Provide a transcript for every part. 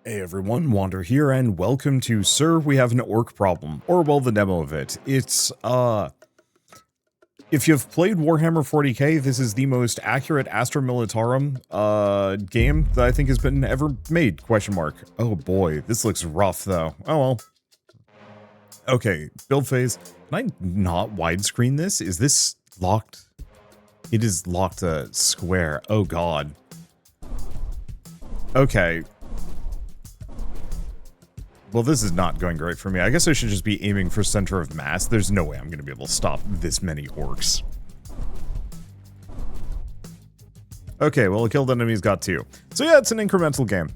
Hey everyone, Wander here, and welcome to Sir, We Have an Orc Problem, or well, the demo of it. It's, if you've played Warhammer 40k, this is the most accurate Astra Militarum, game that I think has been ever made, question mark. Oh boy, this looks rough though. Oh well. Okay, build phase. Can I not widescreen this? Is this locked? It is locked square. Oh god. Okay. Well, this is not going great for me. I guess I should just be aiming for center of mass. There's no way I'm going to be able to stop this many orcs. Okay, well, a killed enemy's got 2. So yeah, it's an incremental game.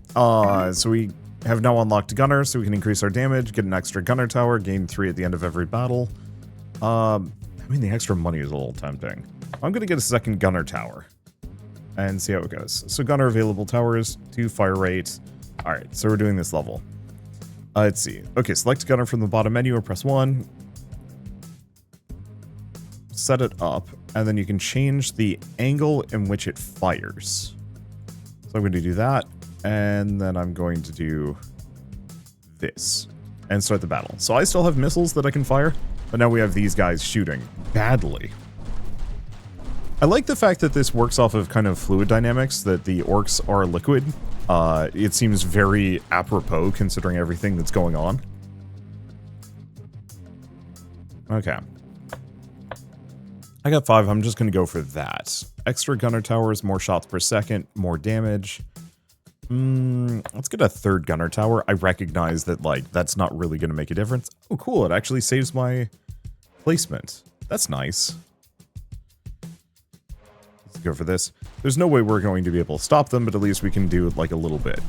So we have now unlocked Gunner, so we can increase our damage, get an extra Gunner tower, gain 3 at the end of every battle. I mean, the extra money is a little tempting. I'm going to get a second Gunner tower and see how it goes. So Gunner available towers, 2 fire rate. All right, so we're doing this level. Let's see. Okay, select Gunner from the bottom menu or press 1. Set it up, and then you can change the angle in which it fires. So I'm going to do that, and then I'm going to do this, and start the battle. So I still have missiles that I can fire, but now we have these guys shooting badly. I like the fact that this works off of kind of fluid dynamics, that the orcs are liquid. It seems very apropos considering everything that's going on. Okay. I got 5, I'm just going to go for that. Extra gunner towers, more shots per second, more damage. Let's get a third gunner tower. I recognize that, like, that's not really going to make a difference. Oh, cool, it actually saves my placement. That's nice. Let's go for this. There's no way we're going to be able to stop them, but at least we can do like a little bit.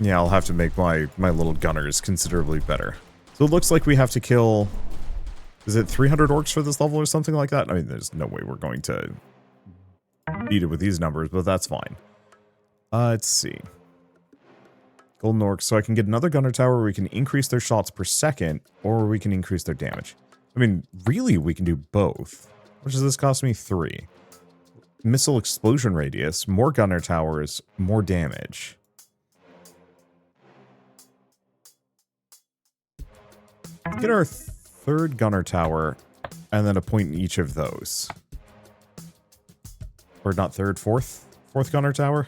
Yeah, I'll have to make my little gunners considerably better. So it looks like we have to kill, is it 300 orcs for this level or something like that? I mean, there's no way we're going to beat it with these numbers, but that's fine. Let's see. Golden orcs, so I can get another gunner tower where we can increase their shots per second, or we can increase their damage. I mean, really, we can do both. What does this cost me? 3. Missile explosion radius, more gunner towers, more damage. Get our third gunner tower, and then a point in each of those. Or not third, fourth gunner tower?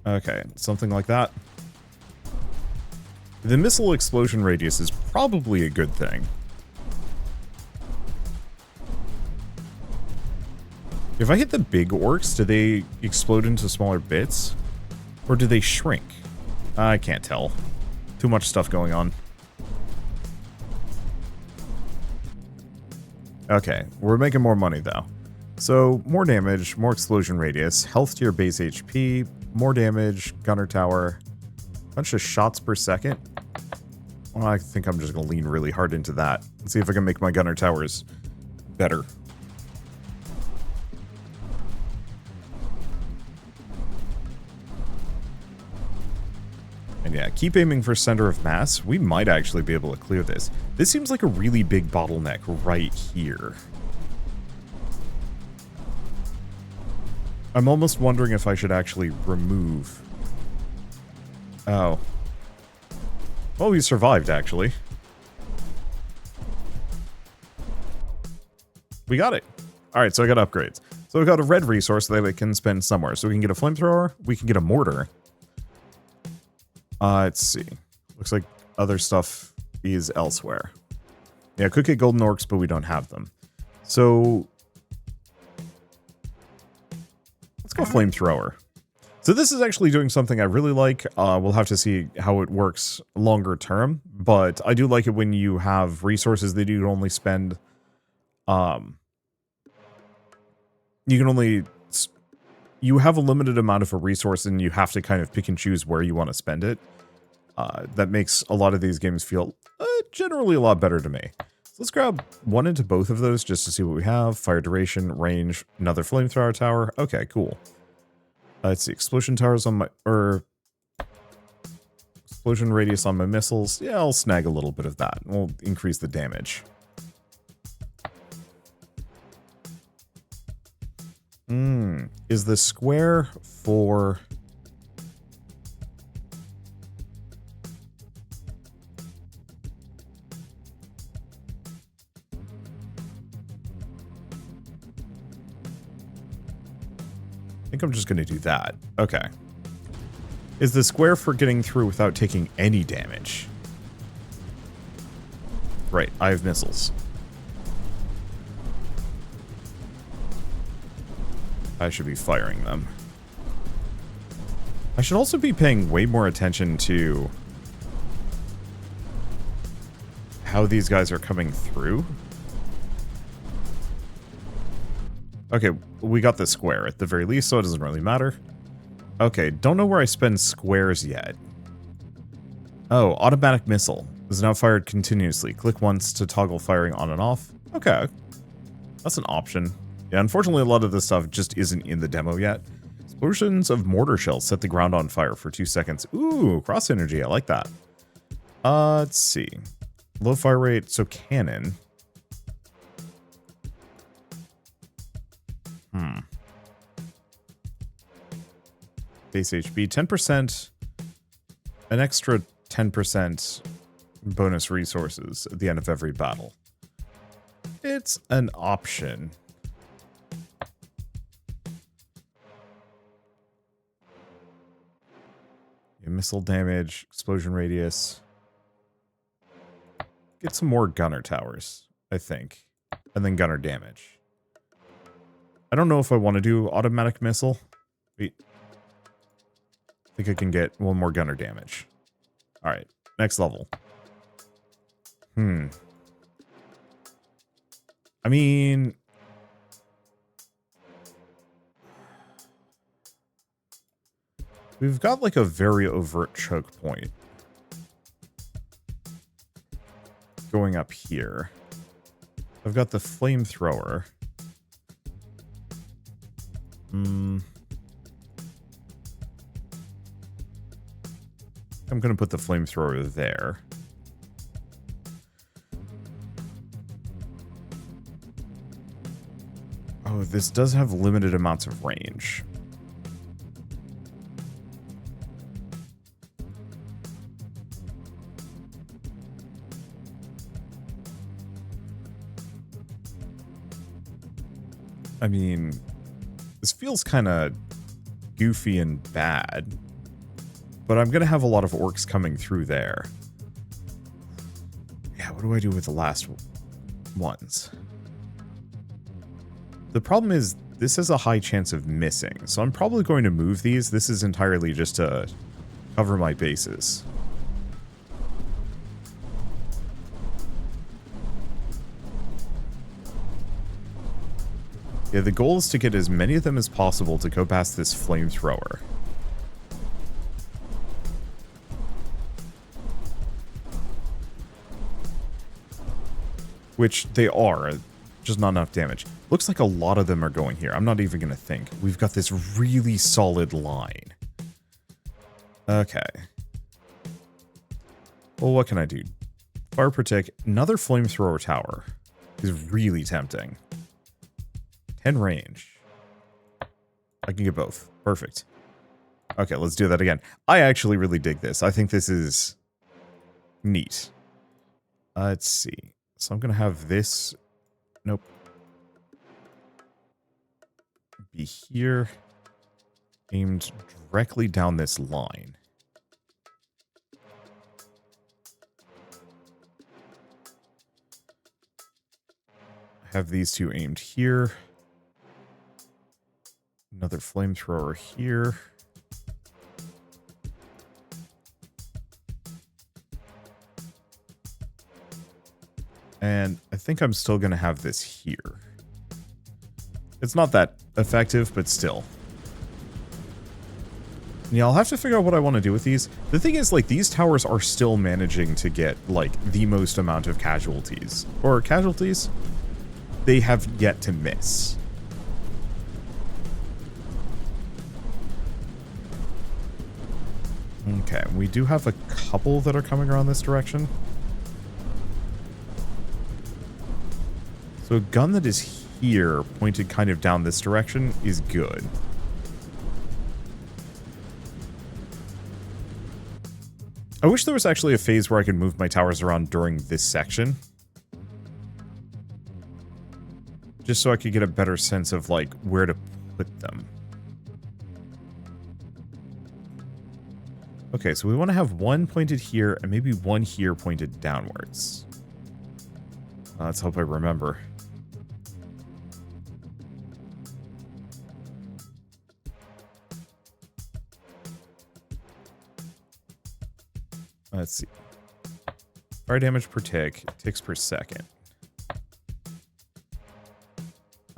Okay, something like that. The missile explosion radius is probably a good thing. If I hit the big orcs, do they explode into smaller bits? Or do they shrink? I can't tell. Too much stuff going on. Okay, we're making more money though. So, more damage, more explosion radius, health to your base HP, more damage, gunner tower, bunch of shots per second. Well, I think I'm just going to lean really hard into that. Let's see if I can make my gunner towers better. And yeah, keep aiming for center of mass. We might actually be able to clear this. This seems like a really big bottleneck right here. I'm almost wondering if I should actually remove... Oh. Well, we survived, actually. We got it. Alright, so I got upgrades. So we got a red resource that I can spend somewhere. So we can get a flamethrower, we can get a mortar. Let's see. Looks like other stuff is elsewhere. Yeah, could get golden orcs, but we don't have them. So... let's go flamethrower. So this is actually doing something I really like. We'll have to see how it works longer term, but I do like it when you have resources that you can only spend. You have a limited amount of a resource and you have to kind of pick and choose where you want to spend it. That makes a lot of these games feel generally a lot better to me. So let's grab one into both of those just to see what we have. Fire duration, range, another flamethrower tower. Okay, cool. Let's see, explosion towers on my, explosion radius on my missiles. Yeah, I'll snag a little bit of that. We'll increase the damage. Is the square for... I think I'm just going to do that. Okay. Is the square for getting through without taking any damage? Right, I have missiles. I should be firing them. I should also be paying way more attention to how these guys are coming through. Okay, we got the square at the very least, so it doesn't really matter. Okay, don't know where I spend squares yet. Oh, automatic missile is now fired continuously. Click once to toggle firing on and off. Okay, that's an option. Yeah, unfortunately, a lot of this stuff just isn't in the demo yet. Explosions of mortar shells set the ground on fire for 2 seconds. Ooh, cross energy. I like that. Let's see. Low fire rate, so cannon. Base HP, 10%. An extra 10% bonus resources at the end of every battle. It's an option. Missile damage, explosion radius. Get some more gunner towers, I think. And then gunner damage. I don't know if I want to do automatic missile. Wait. I think I can get one more gunner damage. Alright, next level. I mean... we've got like a very overt choke point going up here. I've got the flamethrower. I'm going to put the flamethrower there. Oh, this does have limited amounts of range. I mean, this feels kind of goofy and bad, but I'm going to have a lot of orcs coming through there. Yeah, what do I do with the last ones? The problem is, this has a high chance of missing, so I'm probably going to move these. This is entirely just to cover my bases. Yeah, the goal is to get as many of them as possible to go past this flamethrower. Which they are, just not enough damage. Looks like a lot of them are going here. I'm not even going to think. We've got this really solid line. Okay. Well, what can I do? Fire Protect. Another flamethrower tower is really tempting. 10 range. I can get both. Perfect. Okay, let's do that again. I actually really dig this. I think this is neat. Let's see. So I'm going to have this... Nope. Be here. Aimed directly down this line. Have these two aimed here. Another flamethrower here. And I think I'm still going to have this here. It's not that effective, but still. Yeah, I'll have to figure out what I want to do with these. The thing is, like, these towers are still managing to get, like, the most amount of casualties. Or casualties? They have yet to miss. Okay, we do have a couple that are coming around this direction. So a gun that is here, pointed kind of down this direction, is good. I wish there was actually a phase where I could move my towers around during this section. Just so I could get a better sense of, like, where to put them. Okay, so we want to have one pointed here and maybe one here pointed downwards. Let's hope I remember. Let's see. Fire damage per tick, ticks per second.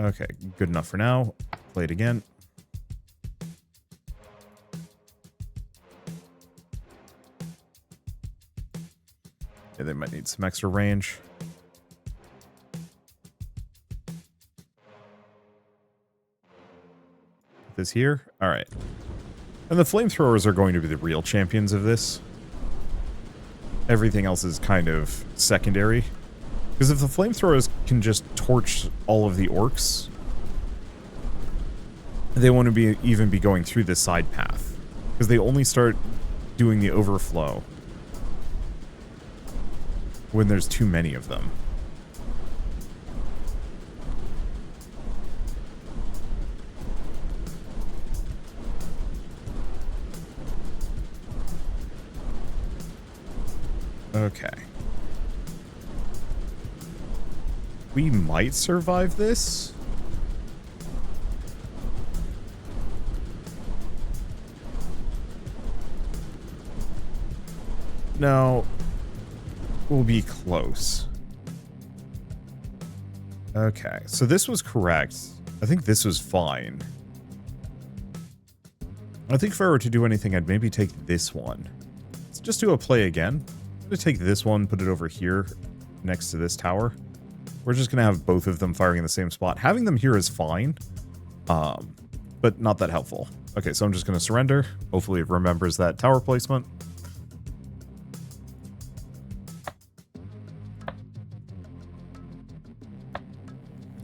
Okay, good enough for now. Play it again. Yeah, they might need some extra range. This here? Alright. And the flamethrowers are going to be the real champions of this. Everything else is kind of secondary. Because if the flamethrowers can just torch all of the orcs, they won't even be going through this side path. Because they only start doing the overflow when there's too many of them. Okay. We might survive this. No. We'll be close. Okay, so this was correct. I think this was fine. I think if I were to do anything, I'd maybe take this one. Let's just do a play again. I'm going to take this one, put it over here next to this tower. We're just going to have both of them firing in the same spot. Having them here is fine, but not that helpful. Okay, so I'm just going to surrender. Hopefully it remembers that tower placement.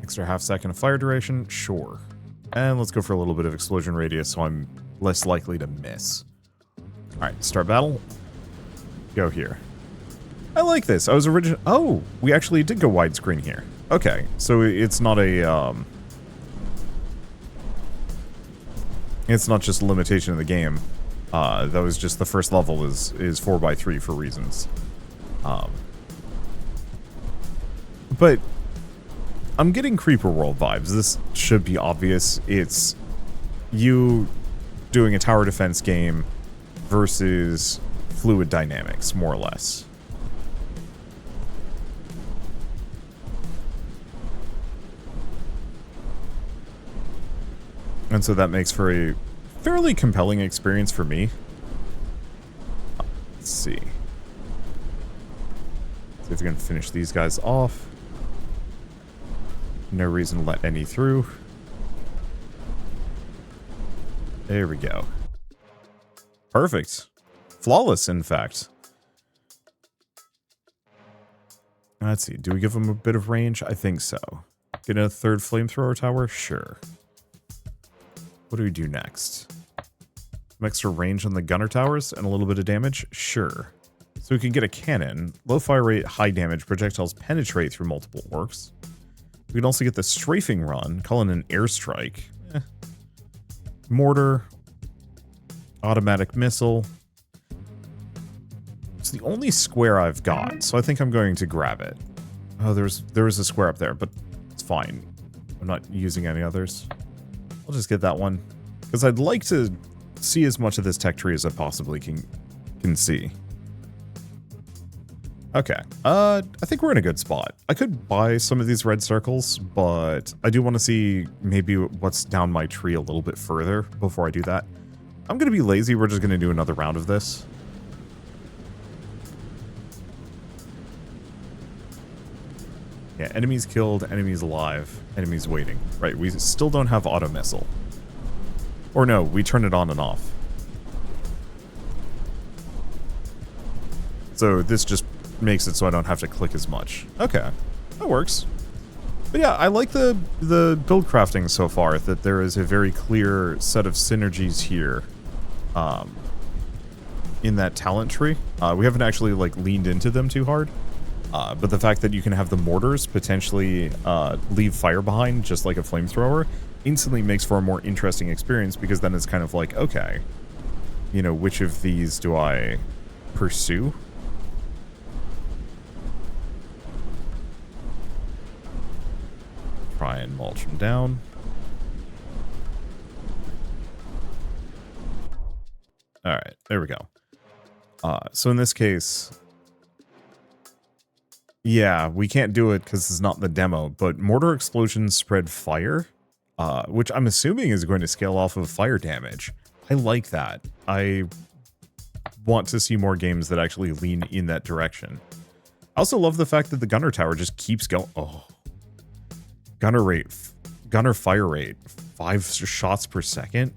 Extra half second of fire duration, sure. And let's go for a little bit of explosion radius so I'm less likely to miss. Alright, start battle. Go here. I like this. I was originally... Oh, we actually did go widescreen here. Okay, so it's not a... It's not just a limitation of the game. That was just the first level is 4x3 for reasons. But I'm getting Creeper World vibes. This should be obvious. It's you doing a tower defense game versus fluid dynamics, more or less. And so that makes for a fairly compelling experience for me. Let's see. See if we can finish these guys off. No reason to let any through. There we go. Perfect. Flawless, in fact. Let's see. Do we give them a bit of range? I think so. Get a third flamethrower tower? Sure. What do we do next? Some extra range on the gunner towers and a little bit of damage? Sure. So we can get a cannon. Low fire rate, high damage. Projectiles penetrate through multiple orcs. We can also get the strafing run. Call it an airstrike. Mortar. Automatic missile. It's the only square I've got, so I think I'm going to grab it. Oh, there is a square up there, but it's fine. I'm not using any others. I'll just get that one. Because I'd like to see as much of this tech tree as I possibly can see. Okay. I think we're in a good spot. I could buy some of these red circles, but I do want to see maybe what's down my tree a little bit further before I do that. I'm going to be lazy. We're just going to do another round of this. Yeah, enemies killed, enemies alive, enemies waiting. Right, we still don't have auto missile. Or no, we turn it on and off. So this just makes it so I don't have to click as much. Okay, that works. But yeah, I like the build crafting so far, that there is a very clear set of synergies here in that talent tree. We haven't actually like leaned into them too hard. But the fact that you can have the mortars potentially leave fire behind just like a flamethrower instantly makes for a more interesting experience, because then it's kind of like, okay, you know, which of these do I pursue? Try and mulch them down. All right, there we go. So in this case, yeah, we can't do it because it's not the demo, but mortar explosions spread fire, which I'm assuming is going to scale off of fire damage. I like that. I want to see more games that actually lean in that direction. I also love the fact that the gunner tower just keeps going. Oh, gunner fire rate, 5 shots per second.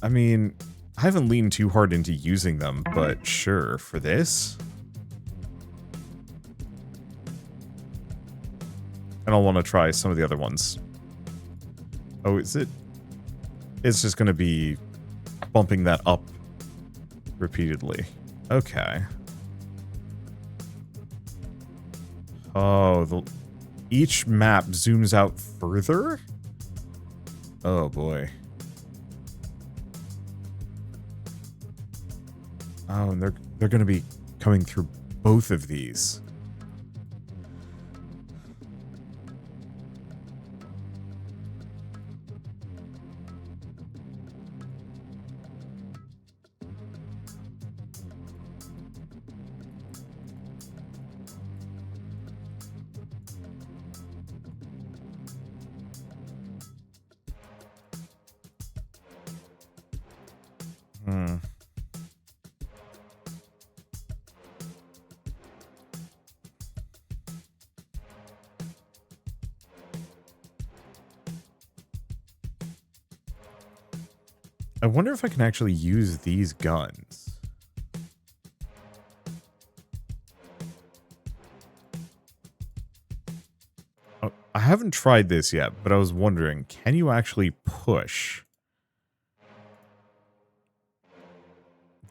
I mean, I haven't leaned too hard into using them, but sure, for this. And I'll want to try some of the other ones. Oh, is it? It's just going to be bumping that up repeatedly. Okay. Oh, each map zooms out further? Oh, boy. Oh, and they're going to be coming through both of these. I wonder if I can actually use these guns. Oh, I haven't tried this yet, but I was wondering, can you actually push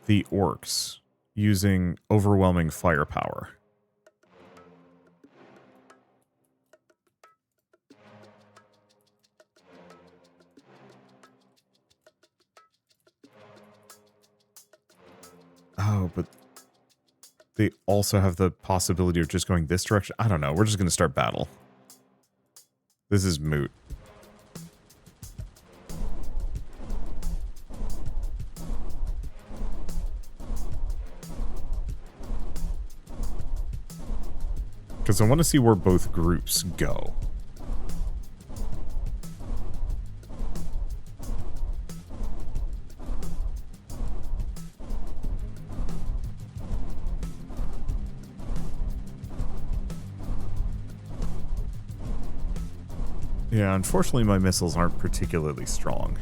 the orcs using overwhelming firepower? Oh, but they also have the possibility of just going this direction. I don't know. We're just going to start battle. This is moot. Because I want to see where both groups go. Yeah, unfortunately my missiles aren't particularly strong.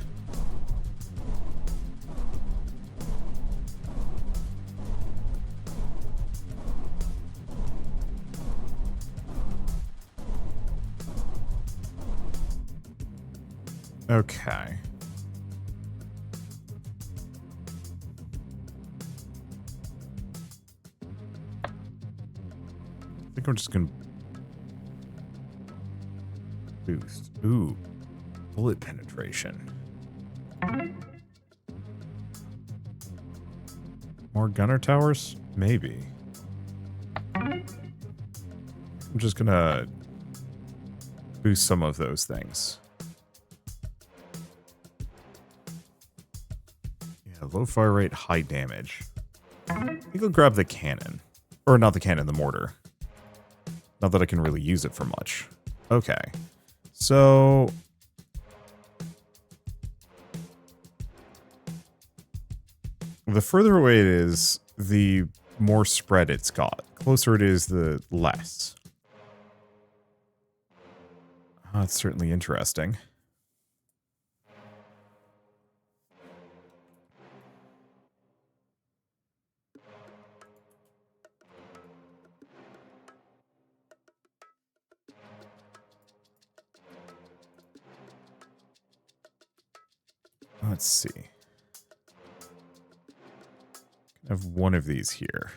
Okay. I think I'm just gonna boost. Ooh, bullet penetration. More gunner towers? Maybe. I'm just gonna boost some of those things. Yeah, low fire rate, high damage. I think I'll grab the cannon. Or not the cannon, the mortar. Not that I can really use it for much. Okay. So the further away it is, the more spread it's got. Closer it is, the less. Oh, that's certainly interesting. Let's see. I have one of these here.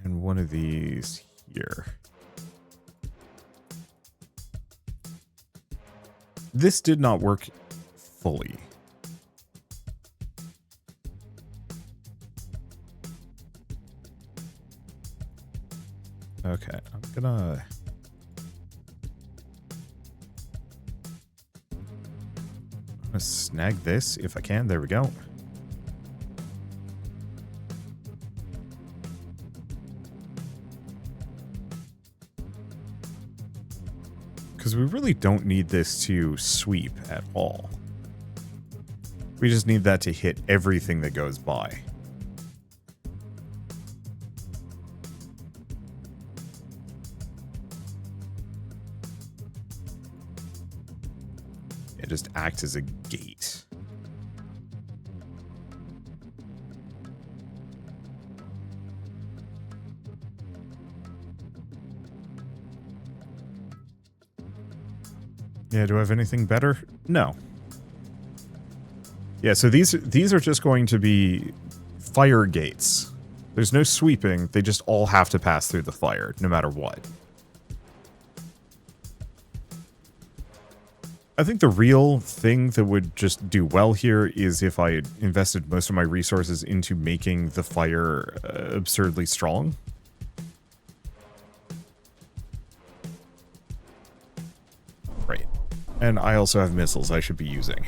And one of these here. This did not work fully. Okay, I'm gonna snag this if I can. There we go. Because we really don't need this to sweep at all. We just need that to hit everything that goes by. It just acts as a gate. Yeah, do I have anything better? No. Yeah, so these are just going to be fire gates. There's no sweeping, they just all have to pass through the fire, no matter what. I think the real thing that would just do well here is if I had invested most of my resources into making the fire absurdly strong. Right. And I also have missiles I should be using.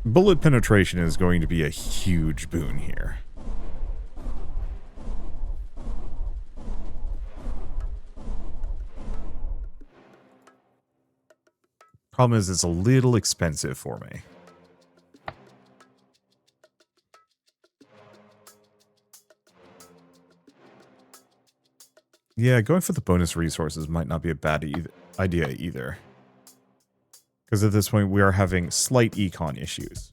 Bullet penetration is going to be a huge boon here. Problem is, it's a little expensive for me. Yeah, going for the bonus resources might not be a bad idea either. Because at this point, we are having slight econ issues.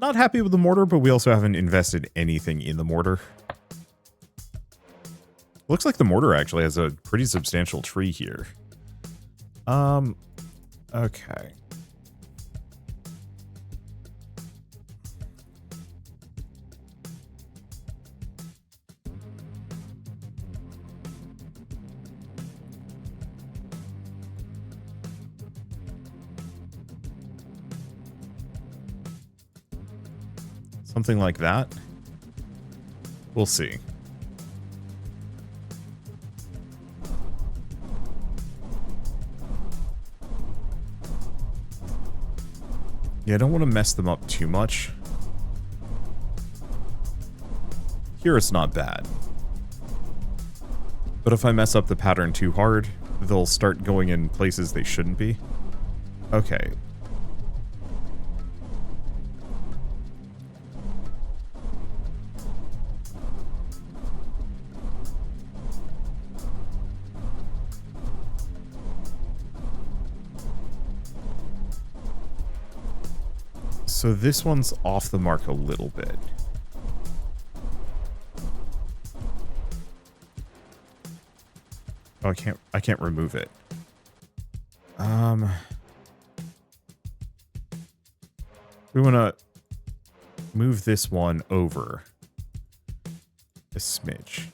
Not happy with the mortar, but we also haven't invested anything in the mortar. Looks like the mortar actually has a pretty substantial tree here. Okay. Something like that. We'll see. Yeah, I don't want to mess them up too much. Here it's not bad. But if I mess up the pattern too hard, they'll start going in places they shouldn't be. Okay. So this one's off the mark a little bit. Oh, I can't remove it. We want to move this one over a smidge.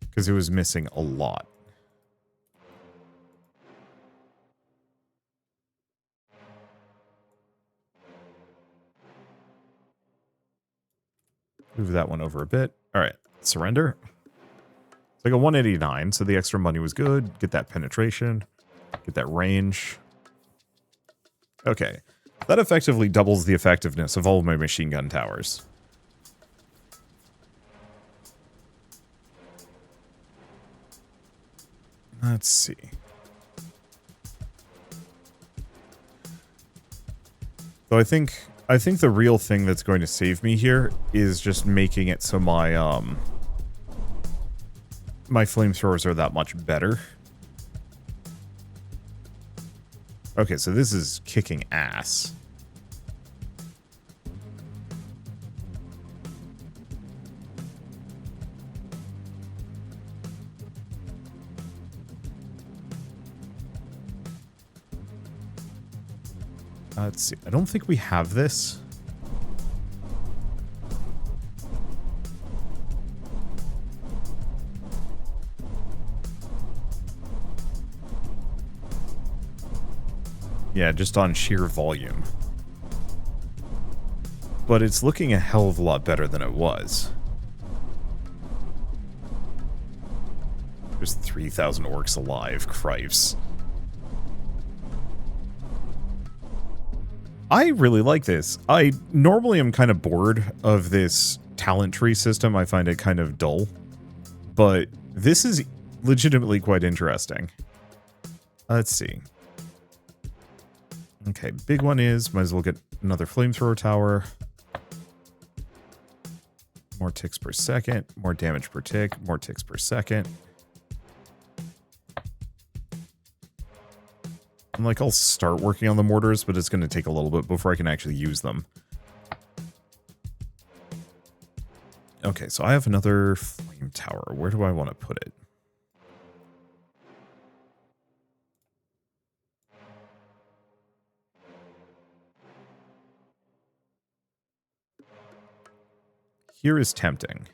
Because it was missing a lot. Move that one over a bit. All right, surrender. It's like a 189, so the extra money was good. Get that penetration. Get that range. Okay. That effectively doubles the effectiveness of all of my machine gun towers. Let's see. So I think the real thing that's going to save me here is just making it so my my flamethrowers are that much better. Okay, so this is kicking ass. Let's see. I don't think we have this. Yeah, just on sheer volume. But it's looking a hell of a lot better than it was. There's 3,000 orcs alive, cripes. I really like this. I normally am kind of bored of this talent tree system. I find it kind of dull. But this is legitimately quite interesting. Let's see. Okay, big one is, might as well get another flamethrower tower. More ticks per second, more damage per tick, more ticks per second. I'm like, I'll start working on the mortars, but it's going to take a little bit before I can actually use them. Okay, so I have another flame tower. Where do I want to put it? Here is tempting.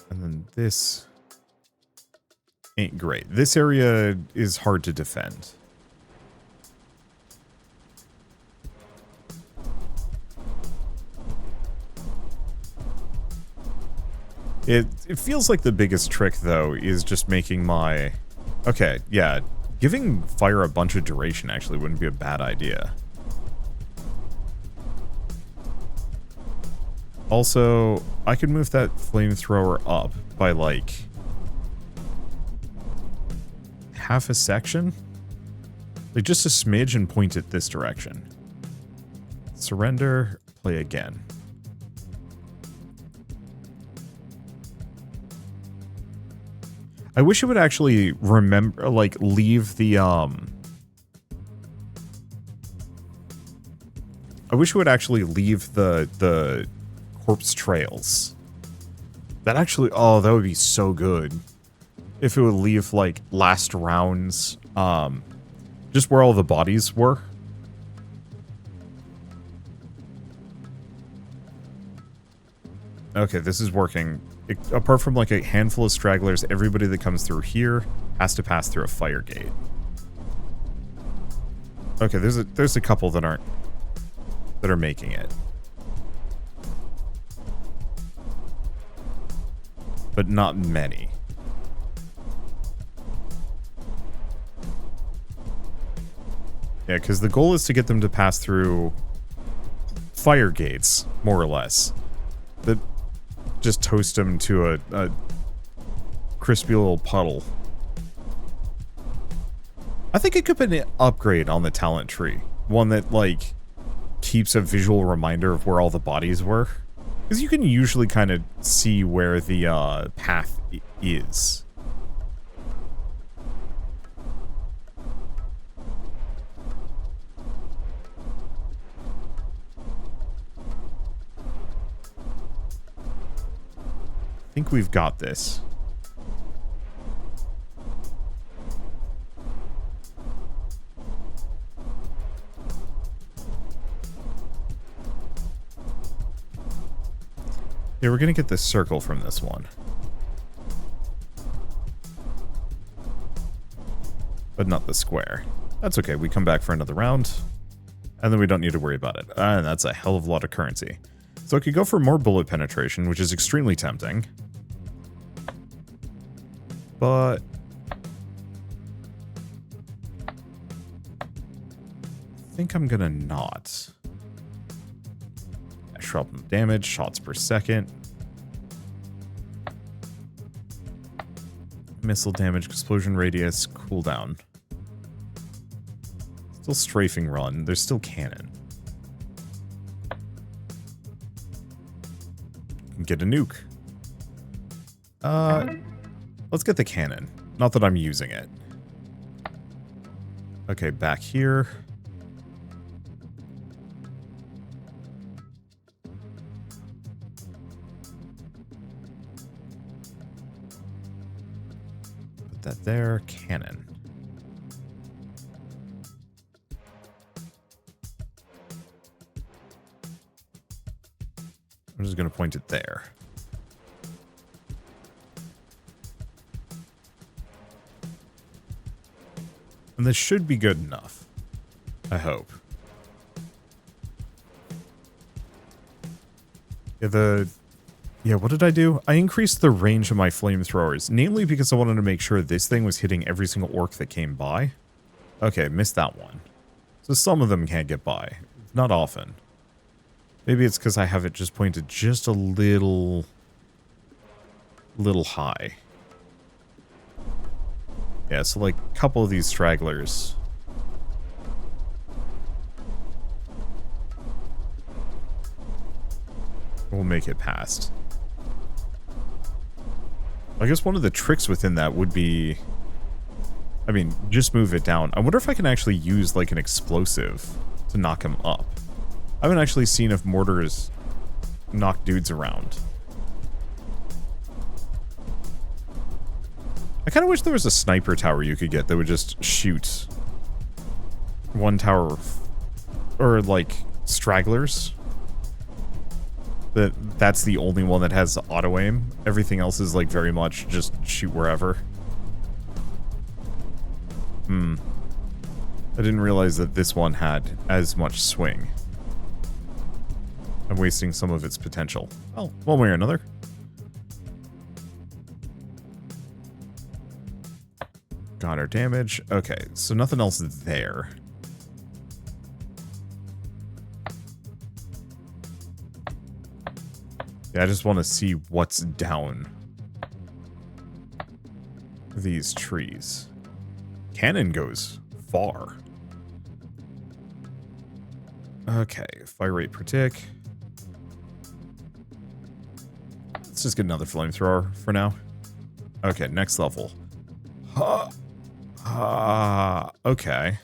And then this ain't great. This area is hard to defend. It feels like the biggest trick, though, is just making my... Okay, yeah. Giving fire a bunch of duration actually wouldn't be a bad idea. Also, I could move that flamethrower up by, like, half a section? Like, just a smidge and point it this direction. Surrender, play again. I wish it would actually remember, like, leave the, I wish it would actually leave the corpse trails. That actually, oh, that would be so good. If it would leave, like, last rounds, just where all the bodies were. Okay, this is working. Apart from, like, a handful of stragglers, everybody that comes through here has to pass through a fire gate. Okay, there's a couple that aren't, that are making it. But not many. Yeah, because the goal is to get them to pass through fire gates, more or less. That just toast them to a crispy little puddle. I think it could be an upgrade on the talent tree. One that, like, keeps a visual reminder of where all the bodies were. Because you can usually kind of see where the path is. I think we've got this. Yeah, we're gonna get this circle from this one. But not the square. That's okay, we come back for another round. And then we don't need to worry about it. And that's a hell of a lot of currency. So I could go for more bullet penetration, which is extremely tempting. But I think I'm gonna not. Shrapnel damage, shots per second. Missile damage, explosion radius, cooldown. Still strafing run, there's still cannon. Get a nuke. Let's get the cannon. Not that I'm using it. Okay, back here. Put that there. Cannon. I'm just going to point it there. And this should be good enough. I hope. Yeah, what did I do? I increased the range of my flamethrowers, namely because I wanted to make sure this thing was hitting every single orc that came by. Okay, missed that one. So some of them can't get by. Not often. Maybe it's because I have it just pointed just a little high. Yeah, so like a couple of these stragglers. We'll make it past. I guess one of the tricks within that would be... I mean, just move it down. I wonder if I can actually use like an explosive to knock him up. I haven't actually seen if mortars knock dudes around. I kind of wish there was a sniper tower you could get that would just shoot one tower, or like stragglers. That's the only one that has auto aim. Everything else is like very much just shoot wherever. I didn't realize that this one had as much swing. I'm wasting some of its potential. Well, one way or another. Got our damage. Okay, so nothing else is there. Yeah, I just want to see what's down these trees. Cannon goes far. Okay, fire rate per tick. Let's just get another flamethrower for now. Okay, next level. Okay.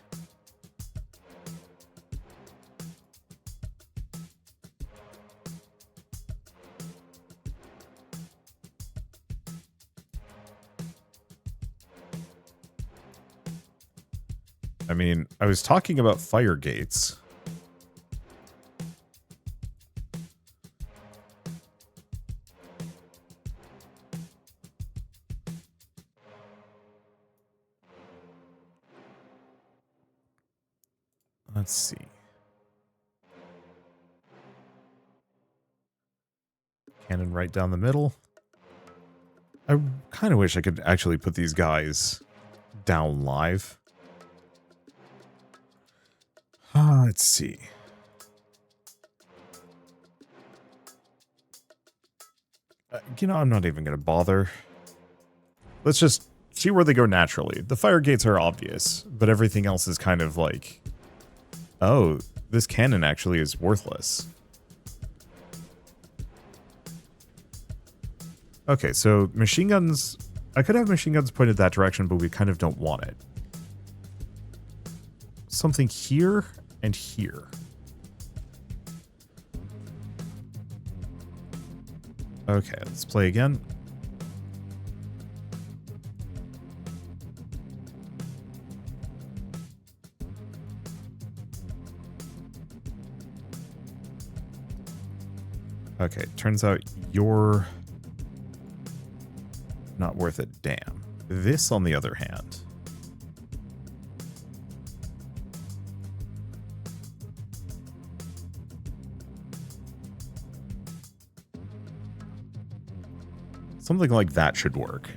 I mean, I was talking about fire gates. Let's see. Cannon right down the middle. I kind of wish I could actually put these guys down live. Let's see. You know, I'm not even going to bother. Let's just see where they go naturally. The fire gates are obvious, but everything else is kind of like... Oh, this cannon actually is worthless. Okay, so machine guns... I could have machine guns pointed that direction, but we kind of don't want it. Something here and here. Okay, let's play again. Okay, turns out you're not worth a damn. This, on the other hand. Something like that should work.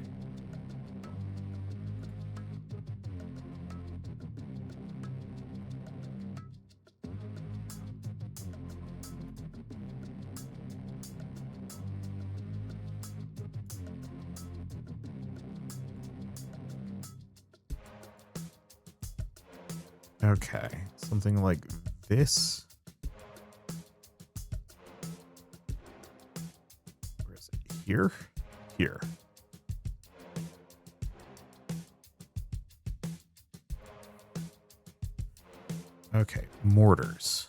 Okay, something like this. Where is it? Here? Here. Okay, mortars.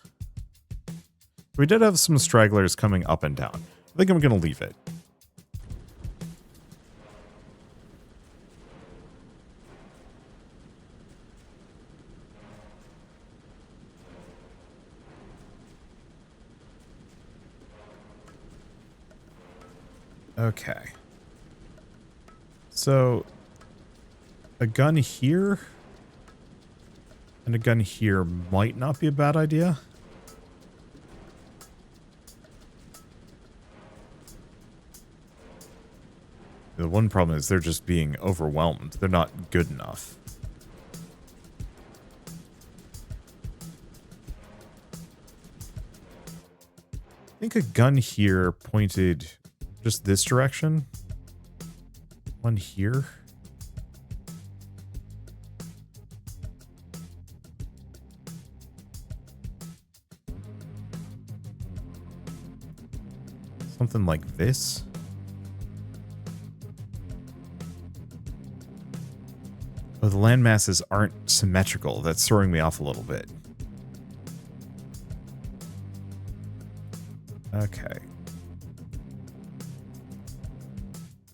We did have some stragglers coming up and down. I think I'm going to leave it. Okay. So, a gun here and a gun here might not be a bad idea. The one problem is they're just being overwhelmed. They're not good enough. I think a gun here pointed just this direction. One here. Something like this. Oh, the land masses aren't symmetrical. That's throwing me off a little bit. Okay.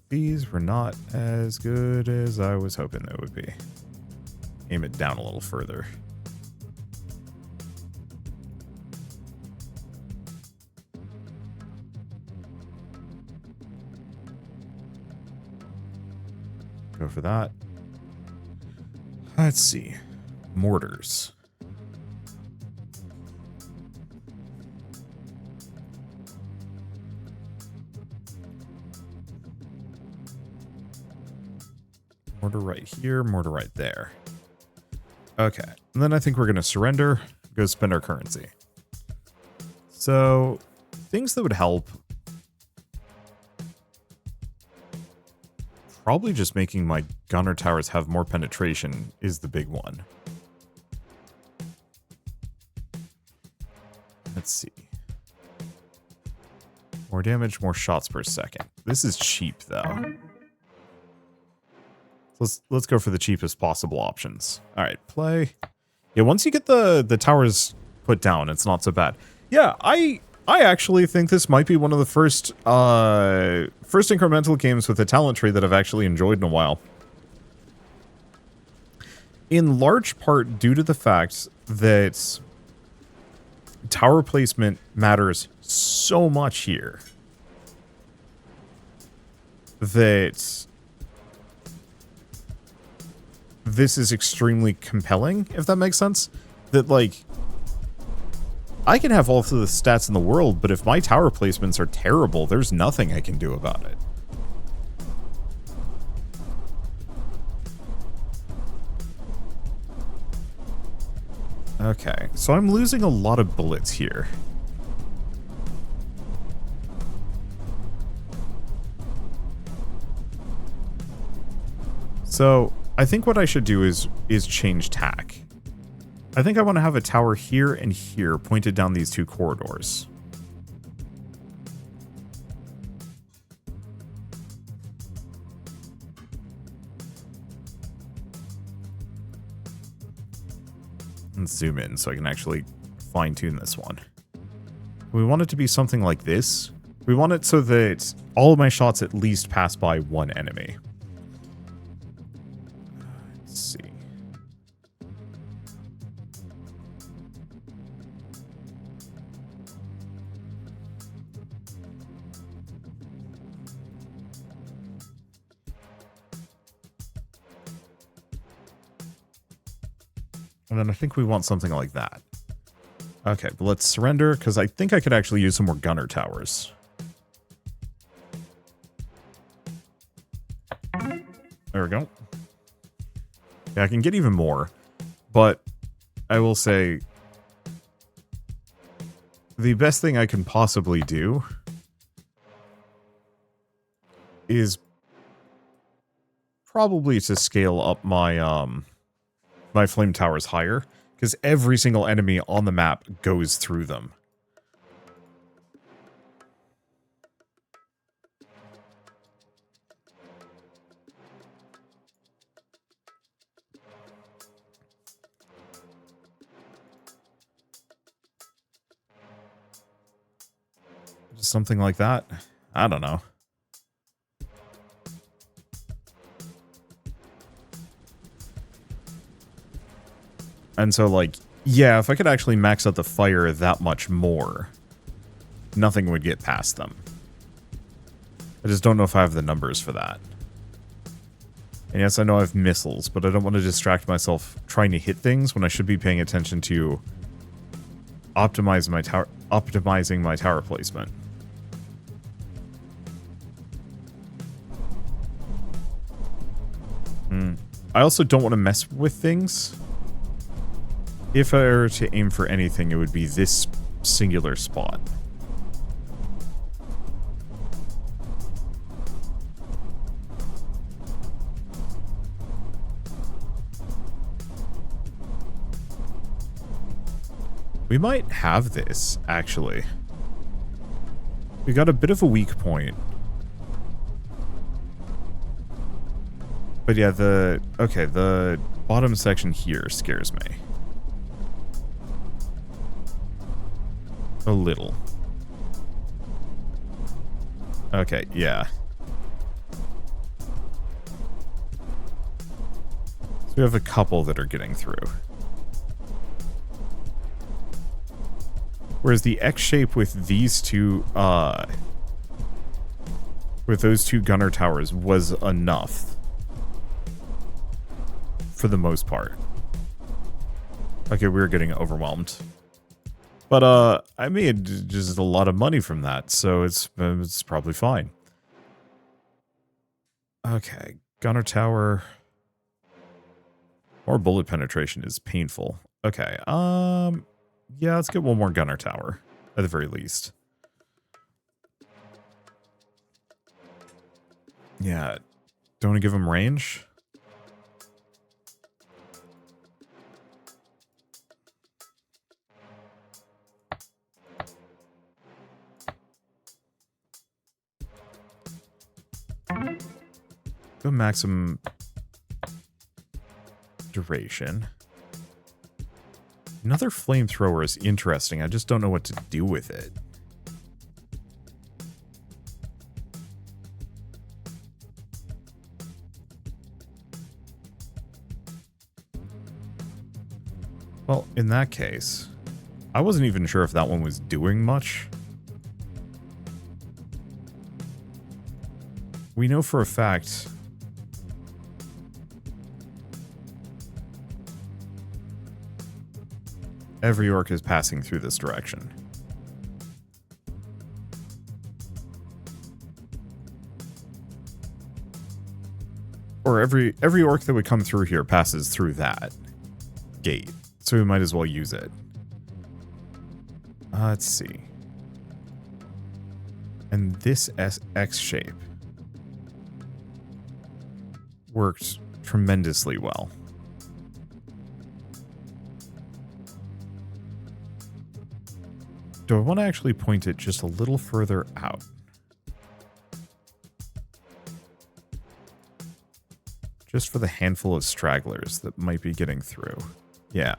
These were not as good as I was hoping they would be. Aim it down a little further. Go for that. Let's see. Mortars. Mortar right here, mortar right there. Okay, and then I think we're going to surrender, go spend our currency. So, things that would help. Probably just making my gunner towers have more penetration is the big one. Let's see. More damage, more shots per second. This is cheap, though. Let's go for the cheapest possible options. All right, play. Yeah, once you get the towers put down, it's not so bad. Yeah, I actually think this might be one of the first incremental games with a talent tree that I've actually enjoyed in a while. In large part due to the fact that tower placement matters so much here that this is extremely compelling, if that makes sense. That, like, I can have all of the stats in the world, but if my tower placements are terrible, there's nothing I can do about it. Okay, so I'm losing a lot of bullets here. So, I think what I should do is change tack. I think I want to have a tower here and here pointed down these two corridors. Let's zoom in so I can actually fine-tune this one. We want it to be something like this. We want it so that all of my shots at least pass by one enemy. Let's see. And then I think we want something like that. Okay, but let's surrender, because I think I could actually use some more gunner towers. There we go. Yeah, I can get even more, but I will say the best thing I can possibly do is probably to scale up my my flame towers higher, because every single enemy on the map goes through them. Something like that. I don't know. And so, like, yeah, if I could actually max out the fire that much more, nothing would get past them. I just don't know if I have the numbers for that. And yes, I know I have missiles, but I don't want to distract myself trying to hit things when I should be paying attention to optimizing my tower placement. I also don't want to mess with things. If I were to aim for anything, it would be this singular spot. We might have this, actually. We got a bit of a weak point. But yeah, the bottom section here scares me. A little. Okay, yeah. So we have a couple that are getting through. Whereas the X shape with these two, with those two gunner towers was enough. For the most part. Okay, we're getting overwhelmed. But, I made just a lot of money from that, so it's probably fine. Okay, gunner tower. More bullet penetration is painful. Okay, yeah, let's get one more gunner tower, at the very least. Yeah, don't want to give him range? Go maximum duration. Another flamethrower is interesting. I just don't know what to do with it. Well, in that case, I wasn't even sure if that one was doing much. We know for a fact every orc is passing through this direction. Or every orc that would come through here passes through that gate. So we might as well use it. Let's see. And this X shape worked tremendously well. Do I want to actually point it just a little further out? Just for the handful of stragglers that might be getting through. Yeah.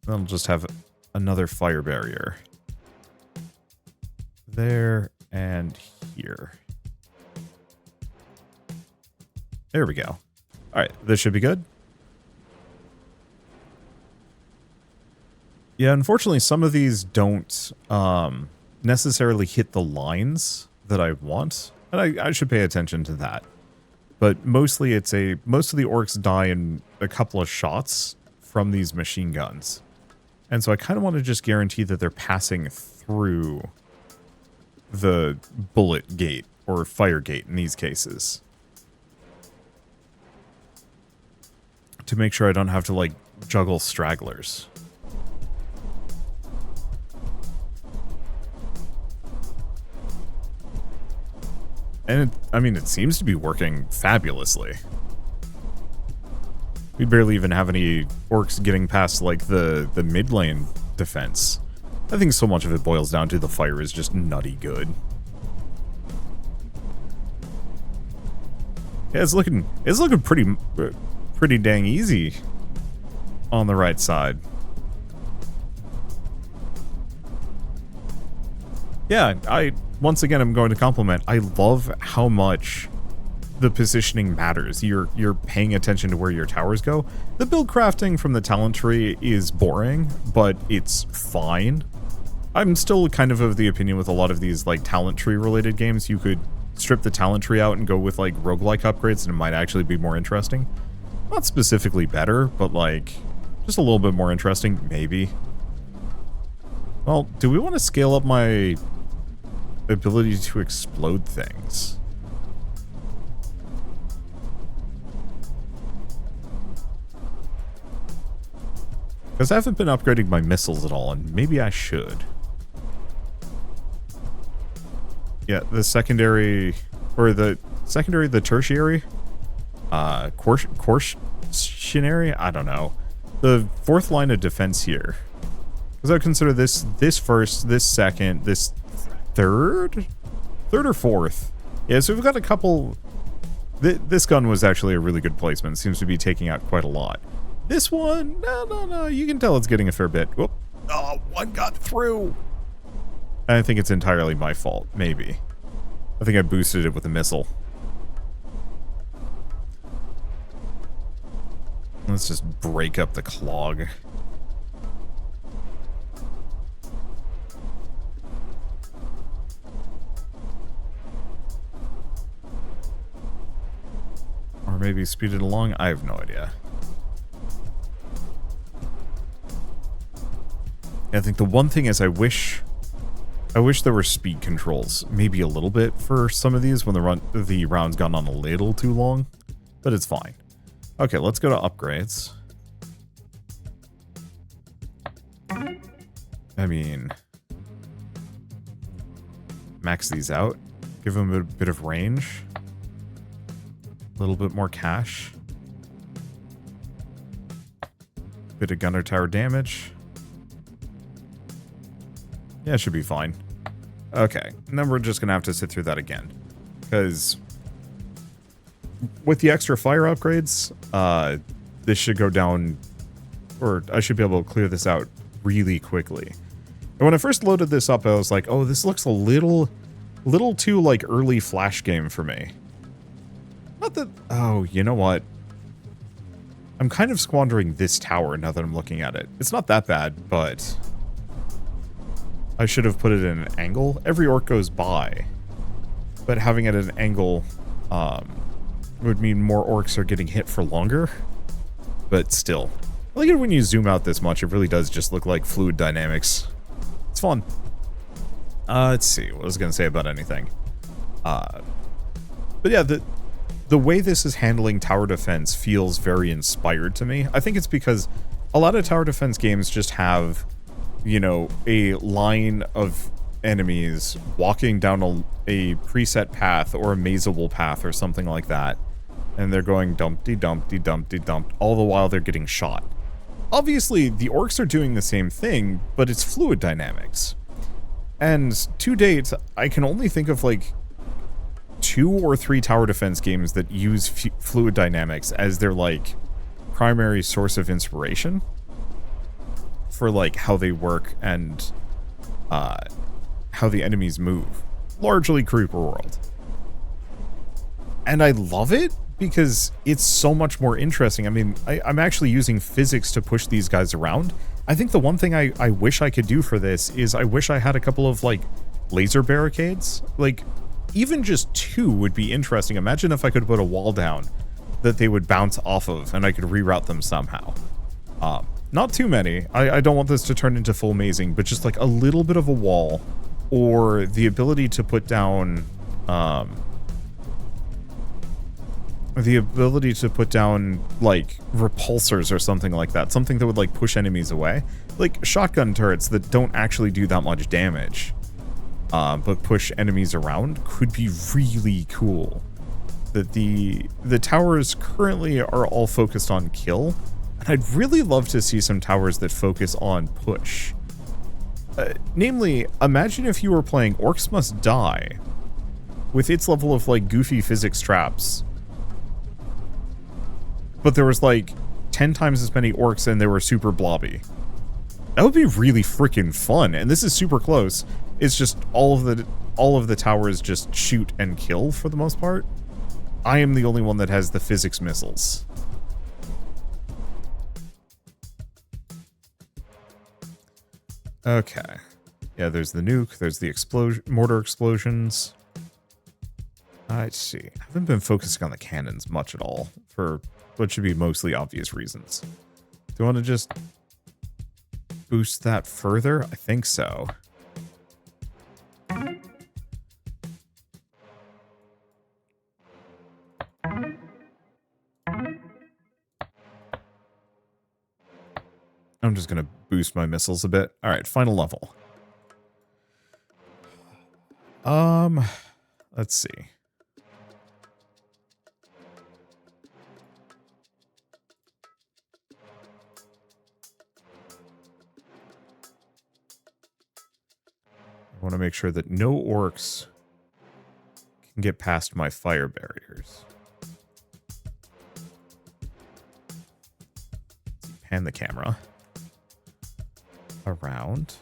Then I'll just have another fire barrier. There and here. There we go. Alright, this should be good. Yeah, unfortunately, some of these don't necessarily hit the lines that I want. And I should pay attention to that. But mostly most of the orcs die in a couple of shots from these machine guns. And so I kind of want to just guarantee that they're passing through the bullet gate or fire gate in these cases. To make sure I don't have to, like, juggle stragglers. And, I mean, it seems to be working fabulously. We barely even have any orcs getting past, like, the mid lane defense. I think so much of it boils down to the fire is just nutty good. Yeah, it's looking pretty dang easy on the right side. Yeah, once again, I'm going to compliment. I love how much the positioning matters. You're paying attention to where your towers go. The build crafting from the talent tree is boring, but it's fine. I'm still kind of the opinion with a lot of these like talent tree related games, you could strip the talent tree out and go with like roguelike upgrades and it might actually be more interesting. Not specifically better, but like just a little bit more interesting, maybe. Well, do we want to scale up my ability to explode things? Because I haven't been upgrading my missiles at all, and maybe I should. Yeah, the secondary, the tertiary, quaternary, I don't know. The fourth line of defense here. Because I would consider this first, this second, this third or fourth. Yeah, so we've got a couple. This gun was actually a really good placement. Seems to be taking out quite a lot. This one, no, you can tell it's getting a fair bit. Whoop. Oh, one got through. I think it's entirely my fault, maybe. I think I boosted it with a missile. Let's just break up the clog. Or maybe speed it along, I have no idea. I think the one thing is I wish there were speed controls, maybe a little bit for some of these when the round's gone on a little too long, but it's fine. Okay, let's go to upgrades. I mean, max these out, give them a bit of range, a little bit more cash, bit of gunner tower damage. Yeah, it should be fine. Okay, and then we're just going to have to sit through that again. Because with the extra fire upgrades, this should go down, or I should be able to clear this out really quickly. And when I first loaded this up, I was like, oh, this looks a little too, like, early Flash game for me. Not that, oh, you know what? I'm kind of squandering this tower now that I'm looking at it. It's not that bad, but I should have put it in an angle. Every orc goes by, but having it at an angle would mean more orcs are getting hit for longer. But still, I like it when you zoom out this much. It really does just look like fluid dynamics. It's fun. Let's see what I was gonna say about anything. But yeah, the way this is handling tower defense feels very inspired to me. I think it's because a lot of tower defense games just have, you know, a line of enemies walking down a preset path or a mazeable path or something like that, and they're going dumpty dumpty dumpty dump all the while they're getting shot. Obviously, the orcs are doing the same thing, but it's fluid dynamics. And to date, I can only think of like 2 or 3 tower defense games that use fluid dynamics as their like primary source of inspiration for like how they work and how the enemies move. Largely Creeper World. And I love it because it's so much more interesting. I mean, I'm actually using physics to push these guys around. I think the one thing I wish I could do for this is I wish I had a couple of like laser barricades. Like even just 2 would be interesting. Imagine if I could put a wall down that they would bounce off of and I could reroute them somehow. Not too many. I don't want this to turn into full mazing, but just like a little bit of a wall, or the ability to put down, like repulsors or something like that. Something that would like push enemies away. Like shotgun turrets that don't actually do that much damage, but push enemies around could be really cool. That the towers currently are all focused on kill. I'd really love to see some towers that focus on push. Namely, imagine if you were playing Orcs Must Die with its level of like goofy physics traps, but there was like 10 times as many orcs and they were super blobby. That would be really freaking fun, and this is super close. It's just all of the towers just shoot and kill for the most part. I am the only one that has the physics missiles. Okay. Yeah, there's the nuke. There's the mortar explosions. Let's see. I haven't been focusing on the cannons much at all for what should be mostly obvious reasons. Do you want to just boost that further? I think so. I'm just going to boost my missiles a bit. All right, final level. Let's see. I want to make sure that no orcs can get past my fire barriers. Pan the camera around.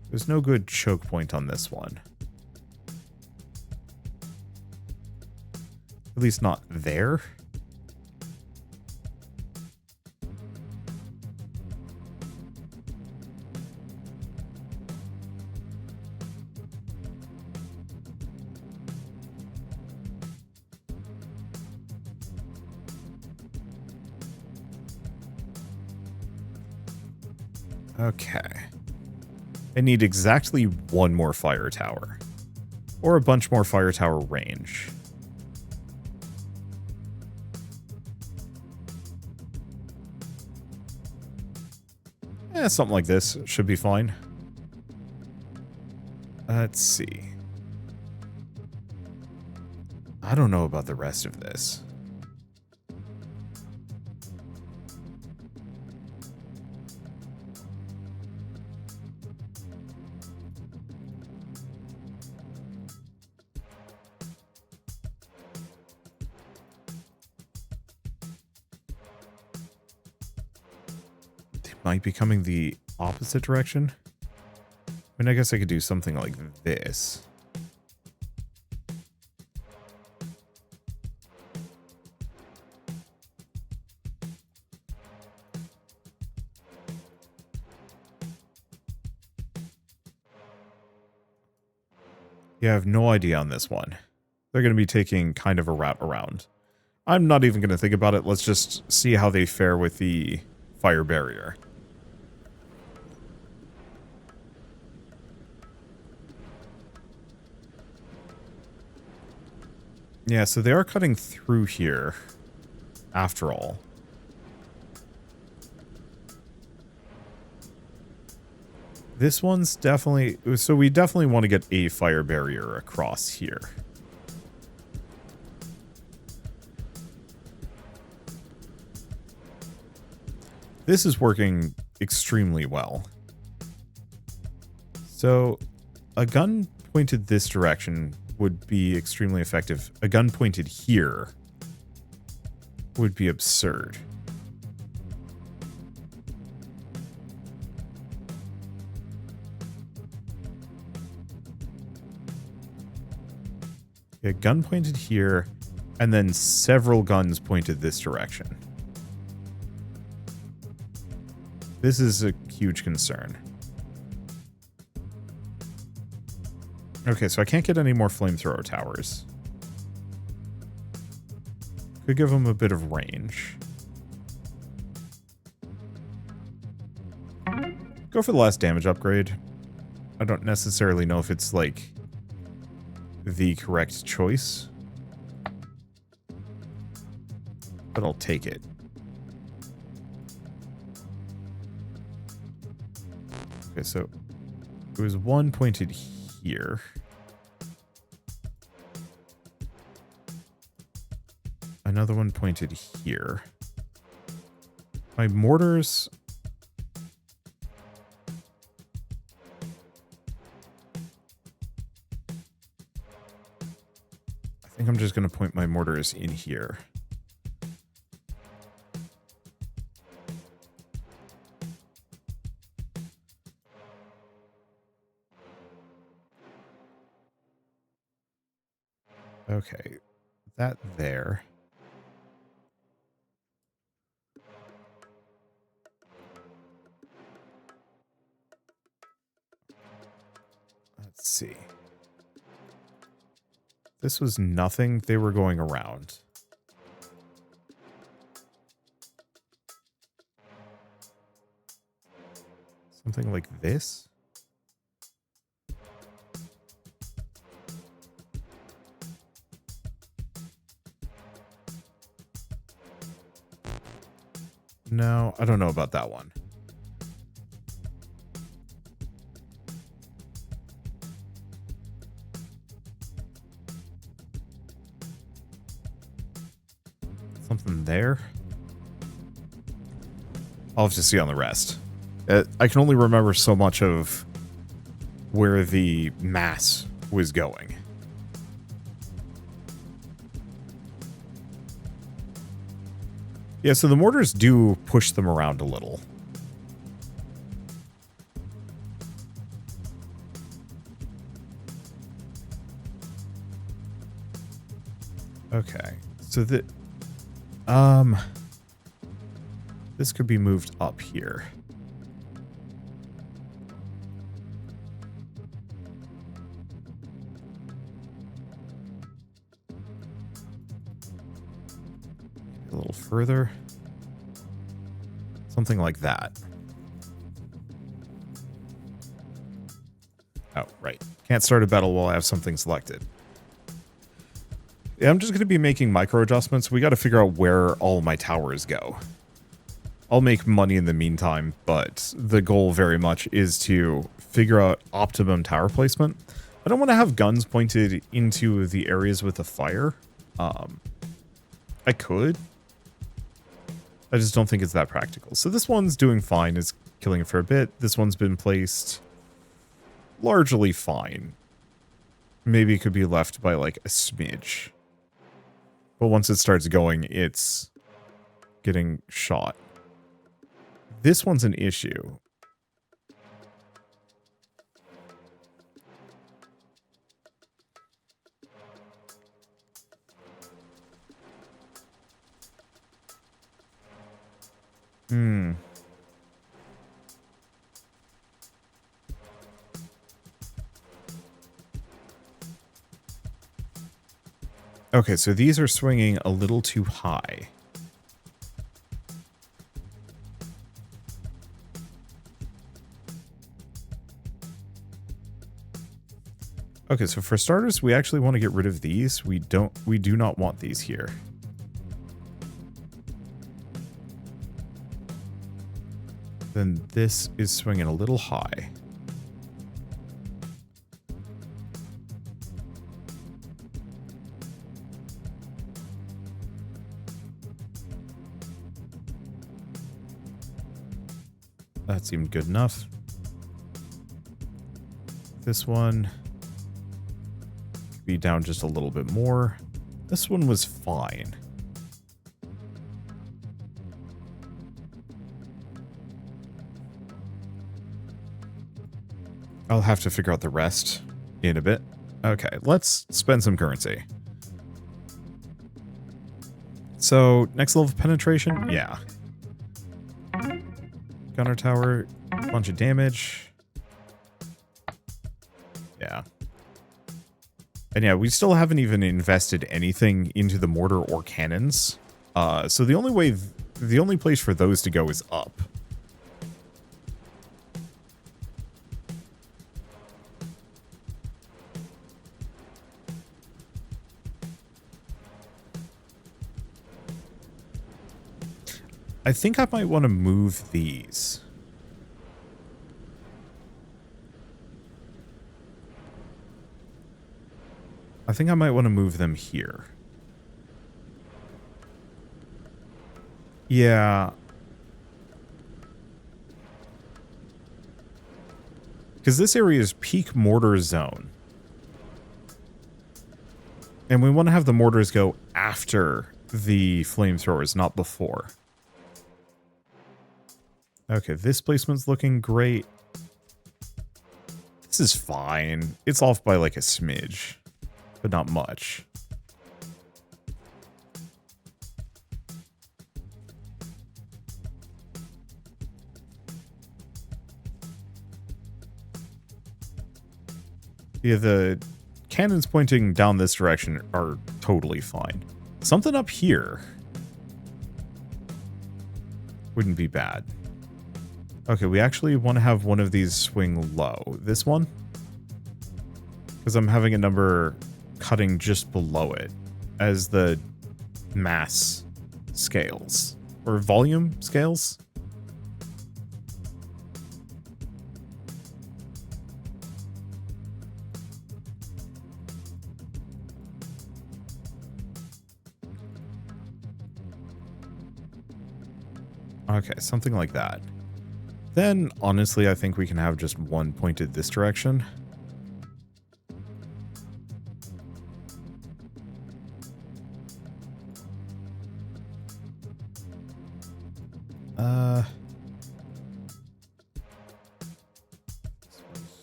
There's no good choke point on this one. At least not there. Okay. I need exactly one more fire tower. Or a bunch more fire tower range. Something like this should be fine. Let's see. I don't know about the rest of this. Might be coming the opposite direction. I mean, I guess I could do something like this. Yeah, I have no idea on this one. They're going to be taking kind of a route around. I'm not even going to think about it. Let's just see how they fare with the fire barrier. Yeah, so they are cutting through here, after all. This one's definitely... So we definitely want to get a fire barrier across here. This is working extremely well. So, a gun pointed this direction would be extremely effective. A gun pointed here would be absurd. A gun pointed here, and then several guns pointed this direction. This is a huge concern. Okay, so I can't get any more flamethrower towers. Could give them a bit of range. Go for the last damage upgrade. I don't necessarily know if it's, like, the correct choice, but I'll take it. Okay, so it was one pointed here. Another one pointed here. My mortars... I think I'm just going to point my mortars in here. Okay, that there. Let's see. This was nothing. They were going around. Something like this? No, I don't know about that one. Something there? I'll have to see on the rest. I can only remember so much of where the mass was going. Yeah, so the mortars do push them around a little. Okay, so this could be moved up here. A little further. Something like that. Oh, right. Can't start a battle while I have something selected. Yeah, I'm just going to be making micro adjustments. We got to figure out where all my towers go. I'll make money in the meantime, but the goal very much is to figure out optimum tower placement. I don't want to have guns pointed into the areas with the fire. I could. I just don't think it's that practical. So this one's doing fine. It's killing a fair bit. This one's been placed largely fine. Maybe it could be left by like a smidge. But once it starts going, it's getting shot. This one's an issue. Okay, so these are swinging a little too high. Okay, so for starters, we actually want to get rid of these. We do not want these here. Then this is swinging a little high. That seemed good enough. This one be down just a little bit more. This one was fine. I'll have to figure out the rest in a bit. Okay, let's spend some currency. So, next level of penetration? Yeah. Gunner tower, bunch of damage. Yeah. And yeah, we still haven't even invested anything into the mortar or cannons. So the only place for those to go is up. I think I might want to move these. I think I might want to move them here. Yeah. Because this area is peak mortar zone. And we want to have the mortars go after the flamethrowers, not before. Okay, this placement's looking great. This is fine. It's off by like a smidge, but not much. Yeah, the cannons pointing down this direction are totally fine. Something up here wouldn't be bad. Okay, we actually want to have one of these swing low. This one? Because I'm having a number cutting just below it as the mass scales. Or volume scales? Okay, something like that. Then, honestly, I think we can have just one pointed this direction.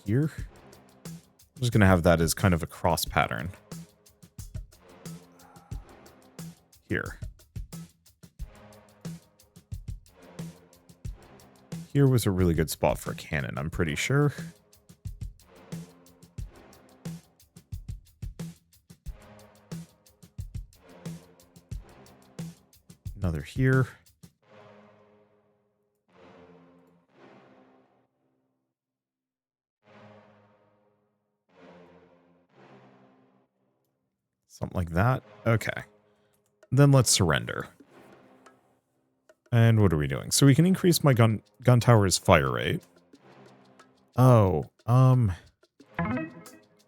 Here? I'm just going to have that as kind of a cross pattern. Here. Here was a really good spot for a cannon, I'm pretty sure. Another here. Something like that. Okay. Then let's surrender. And what are we doing? So we can increase my gun tower's fire rate. Oh, give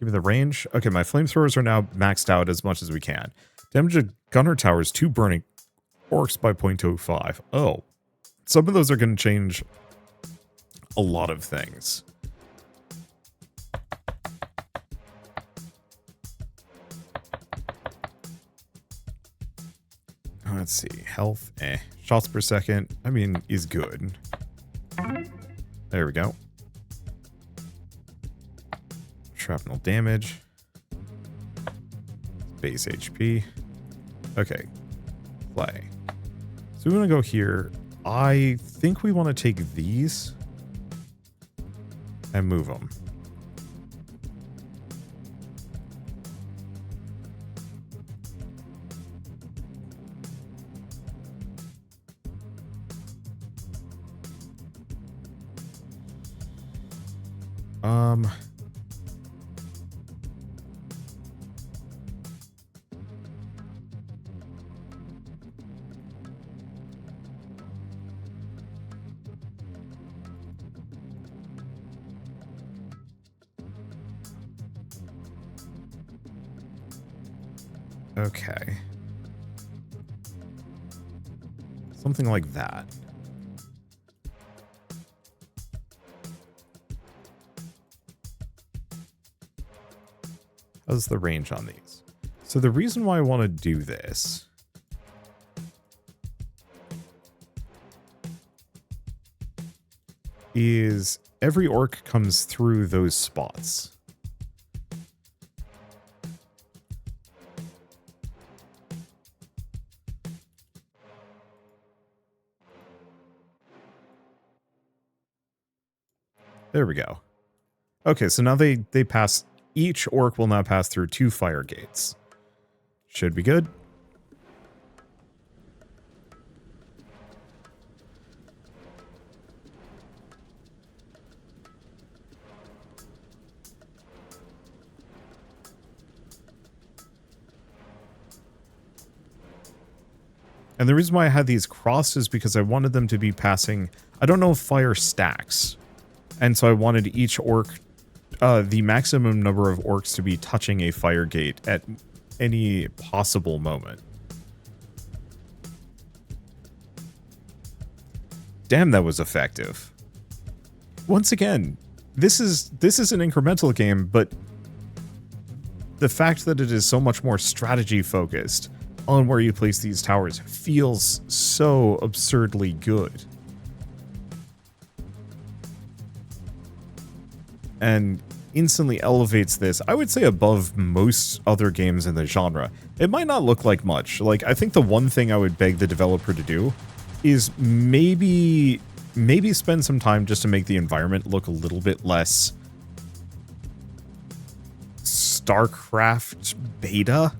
me the range. Okay, my flamethrowers are now maxed out as much as we can. Damage to gunner towers, 2 burning orcs by 0.05. Oh, some of those are going to change a lot of things. Let's see. Health, Shots per second, I mean, is good. There we go. Shrapnel damage. Base HP. Okay. Play. So we want to go here. I think we want to take these and move them. Okay. Something like that. How's the range on these? So the reason why I want to do this is every orc comes through those spots. There we go. Okay, so now they pass. Each orc will now pass through 2 fire gates. Should be good. And the reason why I had these crossed is because I wanted them to be passing. I don't know if fire stacks. And so I wanted each orc, the maximum number of orcs to be touching a fire gate at any possible moment. Damn, that was effective. Once again, this is an incremental game, but the fact that it is so much more strategy focused on where you place these towers feels so absurdly good. And instantly elevates this, I would say, above most other games in the genre. It might not look like much. Like, I think the one thing I would beg the developer to do is maybe spend some time just to make the environment look a little bit less StarCraft beta,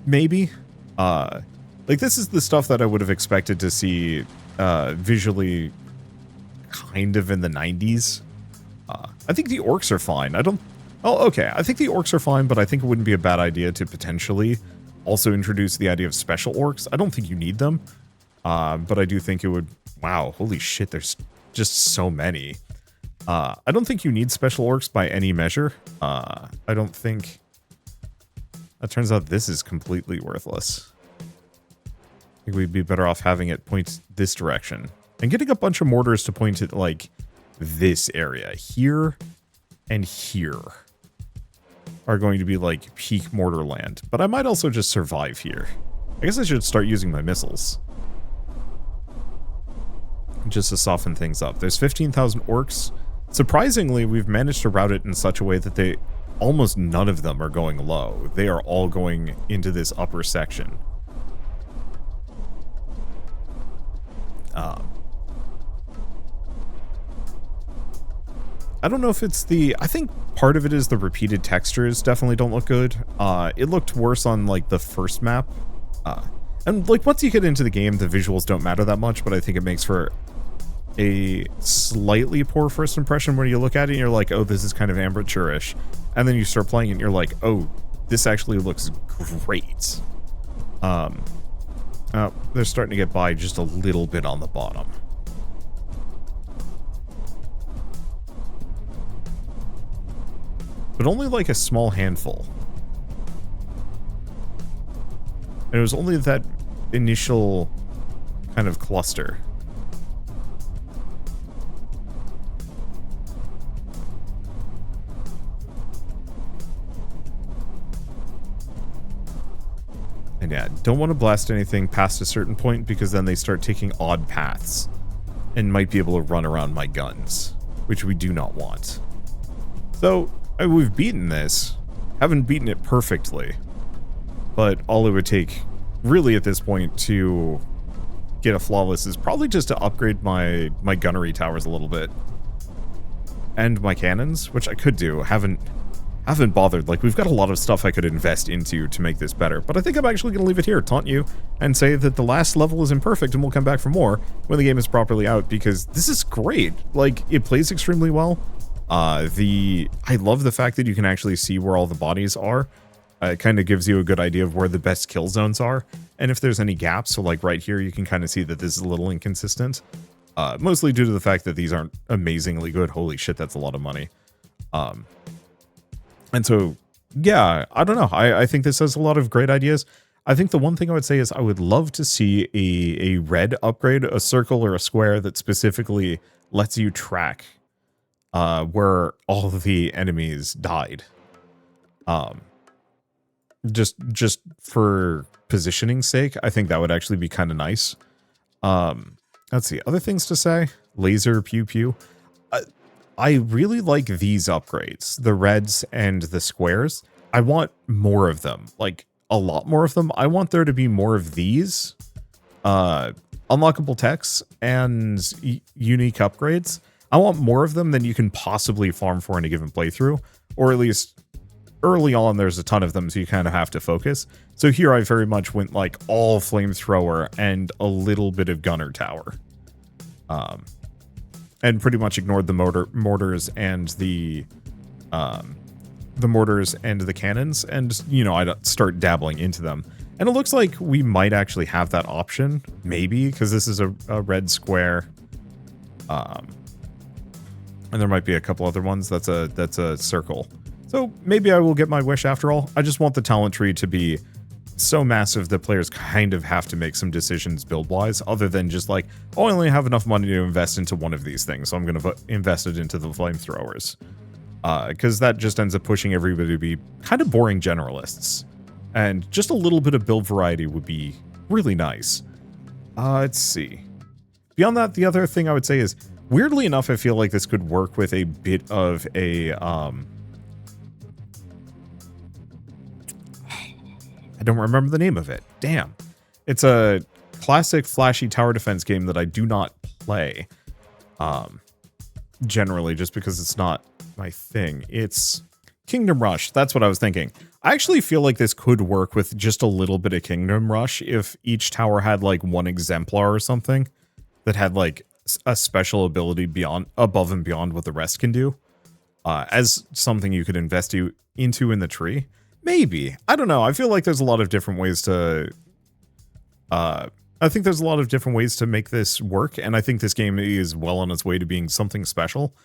maybe. Like, this is the stuff that I would have expected to see visually kind of in the 90s. I think the orcs are fine. Oh, okay. I think the orcs are fine, but I think it wouldn't be a bad idea to potentially also introduce the idea of special orcs. I don't think you need them, but I do think it would... Wow, holy shit, there's just so many. I don't think you need special orcs by any measure. I don't think... It turns out this is completely worthless. I think we'd be better off having it point this direction. And getting a bunch of mortars to point at, like, this area. Here and here are going to be, like, peak mortar land. But I might also just survive here. I guess I should start using my missiles. Just to soften things up. There's 15,000 orcs. Surprisingly, we've managed to route it in such a way that almost none of them are going low. They are all going into this upper section. I don't know if it's I think part of it is the repeated textures definitely don't look good. It looked worse on, like, the first map. And, like, once you get into the game, the visuals don't matter that much, but I think it makes for a slightly poor first impression when you look at it and you're like, oh, this is kind of amateurish. And then you start playing it and you're like, oh, this actually looks great. They're starting to get by just a little bit on the bottom. But only like a small handful. And it was only that initial kind of cluster. And yeah, don't want to blast anything past a certain point because then they start taking odd paths and might be able to run around my guns, which we do not want. So, we've beaten this. Haven't beaten it perfectly. But all it would take, really at this point, to get a flawless is probably just to upgrade my gunnery towers a little bit. And my cannons, which I could do. Haven't bothered. Like, we've got a lot of stuff I could invest into to make this better. But I think I'm actually going to leave it here, taunt you, and say that the last level is imperfect and we'll come back for more when the game is properly out, because this is great. Like, it plays extremely well. I love the fact that you can actually see where all the bodies are. It kind of gives you a good idea of where the best kill zones are, and if there's any gaps. So like right here, you can kind of see that this is a little inconsistent. Mostly due to the fact that these aren't amazingly good. Holy shit, that's a lot of money. And so, yeah, I don't know. I think this has a lot of great ideas. I think the one thing I would say is I would love to see a red upgrade, a circle or a square that specifically lets you track where all of the enemies died. Just for positioning's sake, I think that would actually be kind of nice. Let's see, other things to say. Laser pew pew. I really like these upgrades, the reds and the squares. I want more of them, like a lot more of them. I want there to be more of these unlockable techs and unique upgrades. I want more of them than you can possibly farm for in a given playthrough, or at least early on there's a ton of them, so you kind of have to focus. So here I very much went like all flamethrower and a little bit of gunner tower. And pretty much ignored the mortars and the mortars and the cannons, and you know, I'd start dabbling into them. And it looks like we might actually have that option, maybe, because this is a red square. And there might be a couple other ones. That's a circle. So maybe I will get my wish after all. I just want the talent tree to be so massive that players kind of have to make some decisions build-wise, other than just like, oh, I only have enough money to invest into one of these things, so I'm going to invest it into the flamethrowers. Because that just ends up pushing everybody to be kind of boring generalists. And just a little bit of build variety would be really nice. Let's see. Beyond that, the other thing I would say is, weirdly enough, I feel like this could work with a bit of a, I don't remember the name of it. Damn. It's a classic flashy tower defense game that I do not play. Generally, just because it's not my thing. It's Kingdom Rush. That's what I was thinking. I actually feel like this could work with just a little bit of Kingdom Rush if each tower had like one exemplar or something that had like a special ability beyond, above and beyond what the rest can do. As something you could invest into in the tree. Maybe. I don't know. I feel like there's a lot of different ways to... I think there's a lot of different ways to make this work, and I think this game is well on its way to being something special.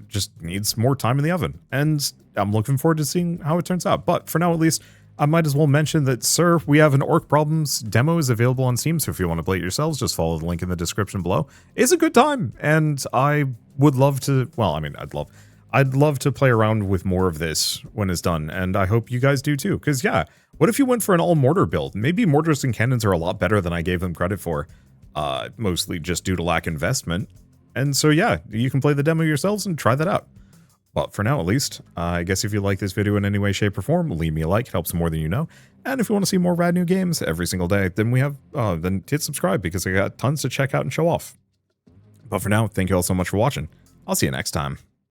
Just needs more time in the oven, and I'm looking forward to seeing how it turns out. But for now, at least, I might as well mention that, sir, we have an Orc Problems demo is available on Steam, so if you want to play it yourselves, just follow the link in the description below. It's a good time, and I would love to, well, I mean, I'd love to play around with more of this when it's done, and I hope you guys do too, because yeah, what if you went for an all-mortar build? Maybe mortars and cannons are a lot better than I gave them credit for, mostly just due to lack of investment. And so yeah, you can play the demo yourselves and try that out. But for now, at least, I guess if you like this video in any way, shape, or form, leave me a like. It helps more than you know. And if you want to see more rad new games every single day, then then hit subscribe, because I got tons to check out and show off. But for now, thank you all so much for watching. I'll see you next time.